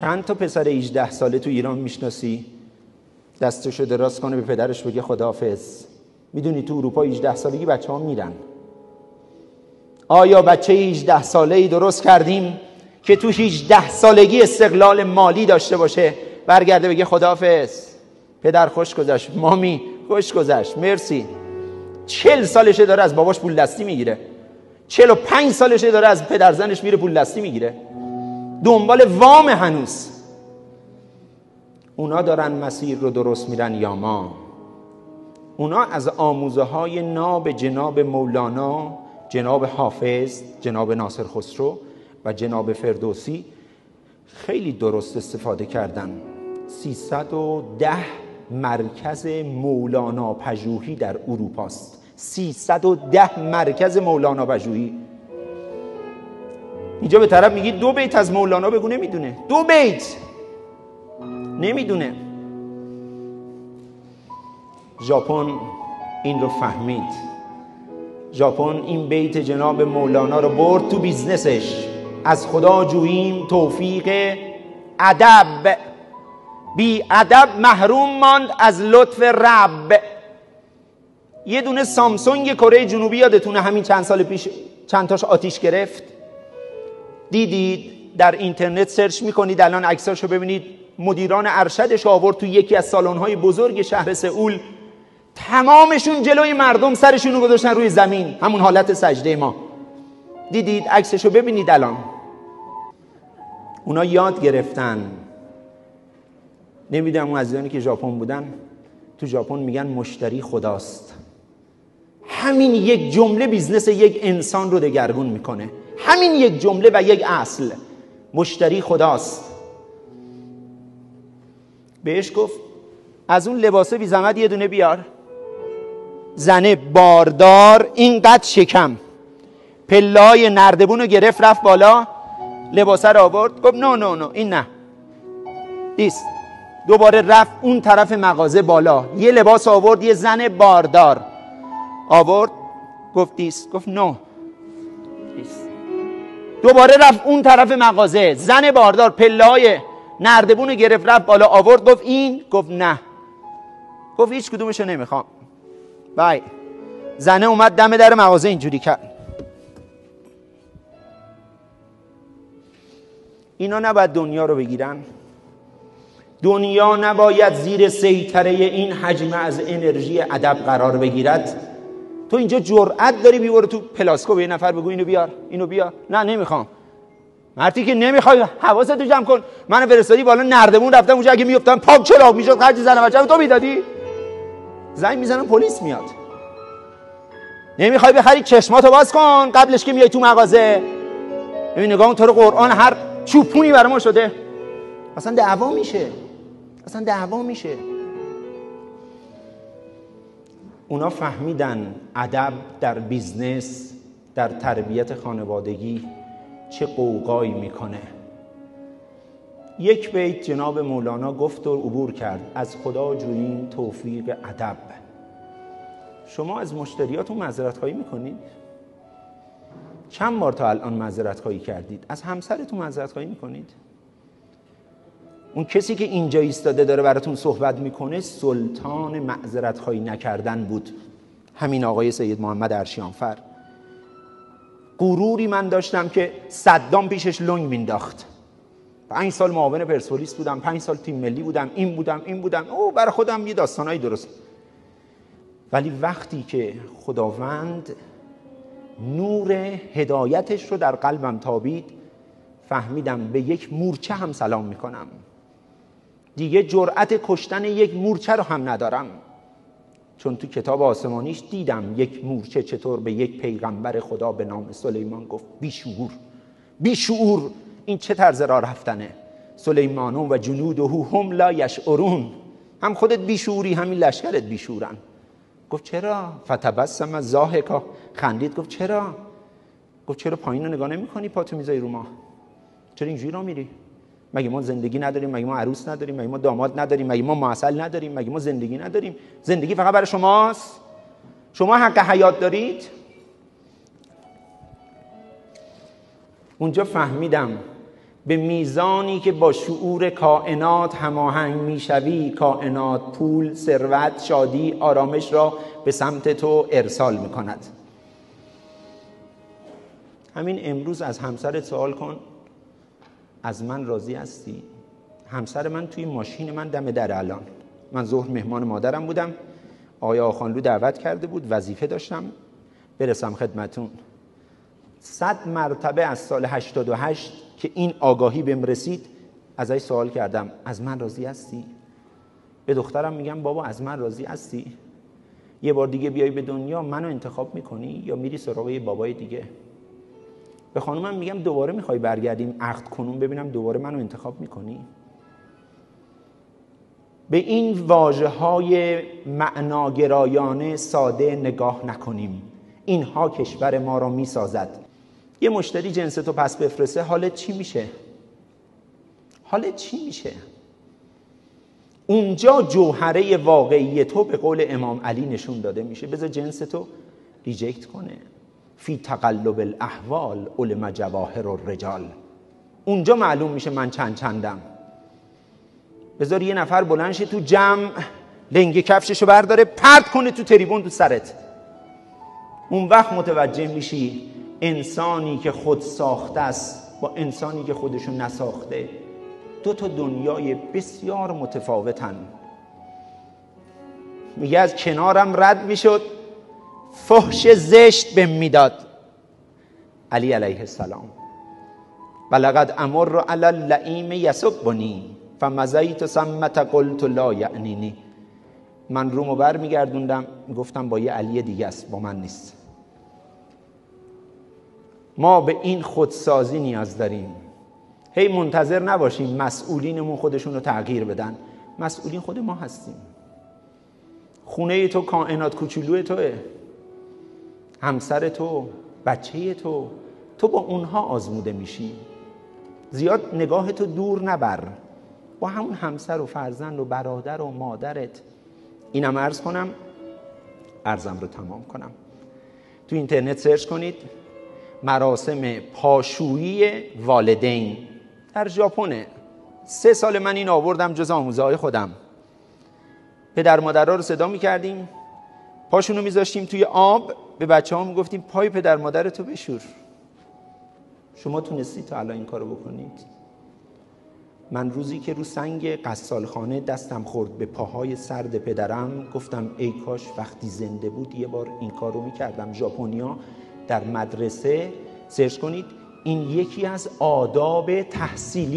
چند تا پسر 18 ساله تو ایران میشناسی دستشو دراز کنه به پدرش بگه خداحافظ؟ میدونی تو اروپا 18 سالگی بچه‌ها میرن. آیا بچه 18 ساله‌ای درست کردیم که تو 18 سالگی استقلال مالی داشته باشه، برگرده بگه خداحافظ، پدر خوش گذشت، مامی خوش گذشت، مرسی؟ 40 سالشه داره از باباش پول دستی میگیره، 45 سالشه داره از پدرزنش میره پول دستی میگیره، دنبال وام هنوز. اونا دارن مسیر رو درست میرن یا ما؟ اونا از آموزه های ناب جناب مولانا، جناب حافظ، جناب ناصر خسرو و جناب فردوسی خیلی درست استفاده کردن. 310 مرکز مولانا پژوهی در اروپاست. 310 مرکز مولانا پژوهی. اینجا به طرف میگی 2 بیت از مولانا بگو، نمیدونه. 2 بیت نمیدونه. ژاپن این رو فهمید. ژاپن این بیت جناب مولانا رو برد تو بیزنسش. از خدا جوییم توفیق ادب، بی ادب محروم ماند از لطف رب. یه دونه سامسونگ کره جنوبی یادتونه همین چند سال پیش چند تاش آتیش گرفت؟ دیدید؟ در اینترنت سرچ میکنید الان عکساشو ببینید. مدیران ارشدش آورد تو یکی از سالن‌های بزرگ شهر سئول، تمامشون جلوی مردم سرشون رو گذاشتن روی زمین، همون حالت سجده ما. دیدید؟ عکسشو ببینید الان. اونا یاد گرفتن. نمیدونم اون عزیزانی که ژاپن بودن، تو ژاپن میگن مشتری خداست. همین یک جمله بیزنس یک انسان رو دگرگون میکنه. همین یک جمله و یک اصل، مشتری خداست. بهش گفت از اون لباسه بی زحمت یه دونه بیار. زنه باردار اینقدر شکم، پله‌های نردبون رو گرفت رفت بالا، لباسه رو آورد، گفت نو این نه دیست. دوباره رفت اون طرف مغازه بالا، یه لباس آورد، یه زن باردار آورد، گفت دیست، گفت نو دیست. دوباره رفت اون طرف مغازه، زن باردار پله‌های نردبون رو گرفت رفت بالا آورد، گفت این، گفت نه، گفت هیچ کدومشو نمیخوام. بای. زنه اومد دم در مغازه اینجوری کرد. اینا نباید دنیا رو بگیرن. دنیا نباید زیر سیطره این حجم از انرژی ادب قرار بگیرد. تو اینجا جرأت داری بیور تو پلاسکو به یه نفر بگو اینو بیار، اینو بیار؟ نه نمیخوام. مردی که نمیخوای حواستو جمع کن. منو فرستادی بالا نردبون، رفتم اونجا، اگه میافتم پاک چراغ میشد خرج زن بچه‌مو تو میدادی؟ زنگ میزنم پلیس میاد. نمیخوای بخری؟ چشماتو باز کن قبلش که میای تو مغازه. ببین نگاه تو رو قرآن هر چوپونی برای ما شده. اصلا دعوا میشه. اونا فهمیدن ادب در بیزنس، در تربیت خانوادگی چه قوقایی میکنه. یک بیت جناب مولانا گفت و عبور کرد. از خدا جوییم توفیق ادب. شما از مشتریاتون معذرت خواهی میکنید؟ چند بار تا الان معذرت خواهی کردید؟ از همسرتون معذرت خواهی میکنید؟ اون کسی که اینجا ایستاده داره براتون صحبت میکنه سلطان معذرت خواهی نکردن بود، همین آقای سید محمد ارشیانفر. غروری من داشتم که صدام پیشش لنگ مینداخت. 5 سال معاون پرسپولیس بودم، 5 سال تیم ملی بودم، این بودم. او برای خودم یه داستانایی درست. ولی وقتی که خداوند نور هدایتش رو در قلبم تابید، فهمیدم به یک مورچه هم سلام میکنم. دیگه جرأت کشتن یک مورچه رو هم ندارم، چون تو کتاب آسمانیش دیدم یک مورچه چطور به یک پیغمبر خدا به نام سلیمان گفت بیشعور. این چه طرز راه رفتنه؟ سلیمان و جنوده هم لا یشعرون. هم خودت بیشعوری، همین لشکرت بیشعورن. گفت چرا؟ فتبسم ضاحکا، خندید. گفت چرا؟ گفت چرا پایین رو نگاه نمی‌کنی، پاتو میذاری رو ما؟ چرا اینجوری راه میری؟ مگه ما زندگی نداریم؟ مگه ما عروس نداریم؟ مگه ما داماد نداریم؟ مگه ما معسل نداریم؟ مگه ما زندگی نداریم؟ زندگی فقط برای شماست؟ شما حق حیات دارید؟ اونجا فهمیدم به میزانی که با شعور کائنات هماهنگ میشوی، کائنات پول، ثروت، شادی، آرامش را به سمت تو ارسال میکند. همین امروز از همسرت سوال کن از من راضی هستی؟ همسر من توی ماشین من دم در الان، من ظهر مهمان مادرم بودم، آقای آخانلو دعوت کرده بود، وظیفه داشتم برسم خدمتون. 100 مرتبه از سال 88 که این آگاهی بهم رسید ازش سوال کردم از من راضی هستی؟ به دخترم میگم بابا از من راضی هستی؟ یه بار دیگه بیای به دنیا منو انتخاب میکنی یا میری سراغ یه بابای دیگه؟ به خانومم میگم دوباره میخوای برگردیم عقد کنون ببینم دوباره منو انتخاب میکنی؟ به این واژه‌های معناگرایانه ساده نگاه نکنیم. اینها کشور ما را میسازد. یه مشتری جنس تو پس بفرسته، حالت چی میشه؟ حالت چی میشه؟ اونجا جوهره واقعی تو به قول امام علی نشون داده میشه. بذار جنس تو ریجکت کنه. فی تقلب الاحوال علم جواهر الرجال. اونجا معلوم میشه من چندم. بذار یه نفر بلند شه تو جمع، لنگ کفششو برداره پرت کنه تو تریبون تو سرت. اون وقت متوجه میشی انسانی که خود ساخته است با انسانی که خودشو نساخته دو تا دنیای بسیار متفاوتن. میگه از کنارم رد میشد فحش زشت بهم میداد علی علیه السلام. ولقد امر علی اللئیم یسبنی فمضیت ثمة قلت لا یعنینی. من رومو بر میگردوندم گفتم با یه علی دیگه است، با من نیست. ما به این خودسازی نیاز داریم. هی منتظر نباشیم مسئولینمون خودشون رو تغییر بدن. مسئولین خود ما هستیم. خونه تو کائنات کوچولو توه، همسر تو، بچه تو با اونها آزموده میشی. زیاد نگاه تو دور نبر، با همون همسر و فرزند و برادر و مادرت. اینم عرض کنم، عرضم رو تمام کنم. تو اینترنت سرچ کنید مراسم پاشویی والدین در ژاپن. 3 سال من این آوردم جز آموزه های خودم. پدر مادرها رو صدا میکردیم، پاشونو میذاشتیم توی آب، به بچه ها میگفتیم پای پدر مادرتو بشور. شما تونستی تا الان این کارو بکنید؟ من روزی که رو سنگ غسالخانه دستم خورد به پاهای سرد پدرم گفتم ای کاش وقتی زنده بود یه بار این کار رو میکردم. ژاپنیا در مدرسه سرچ کنید، این یکی از آداب تحصیلی